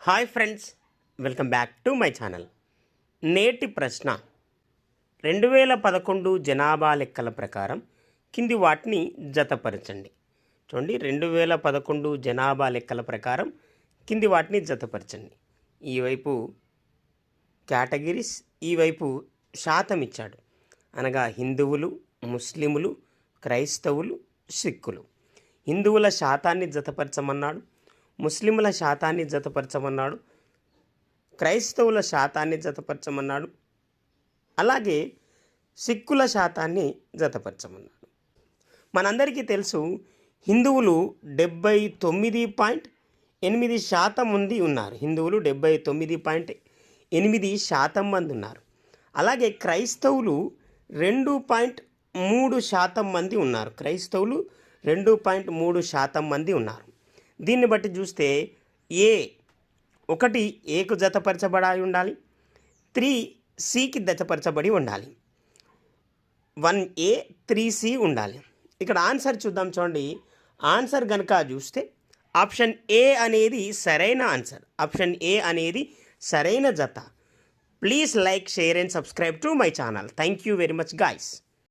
Hi friends, welcome back to my channel. నేటి ప్రశ్న 2011 జనాభా లెక్కల ప్రకారం కింది వాటిని జతపరచండి. చూడండి, 2011 జనాభా లెక్కల ప్రకారం కింది వాటిని జతపరచండి. ఈ వైపు కేటగిరీస్, ఈ వైపు శాతం ఇచ్చాడు. అనగా హిందువులు, ముస్లిములు, క్రైస్తవులు, సిక్కులు. హిందువుల శాతాన్ని జతపరచమన్నాడు, ముస్లింల శాతాన్ని జతపరచమన్నాడు, క్రైస్తవుల శాతాన్ని జతపరచమన్నాడు, అలాగే సిక్కుల శాతాన్ని జతపరచమన్నాడు. మనందరికీ తెలుసు, హిందువులు 79.8% మంది ఉన్నారు. హిందువులు 79.8% మంది ఉన్నారు. అలాగే క్రైస్తవులు 2.3% మంది ఉన్నారు. క్రైస్తవులు 2.3% మంది ఉన్నారు. దీన్ని బట్టి చూస్తే ఒకటి ఏకు జతపరచబడి ఉండాలి, 3Cకి జతపరచబడి ఉండాలి, 1A 3C ఉండాలి. ఇక్కడ ఆన్సర్ చూద్దాం. చూడండి, ఆన్సర్ కనుక చూస్తే ఆప్షన్ ఏ అనేది సరైన ఆన్సర్. ఆప్షన్ ఏ అనేది సరైన జత. Please like, share and subscribe to my channel. Thank you very much guys.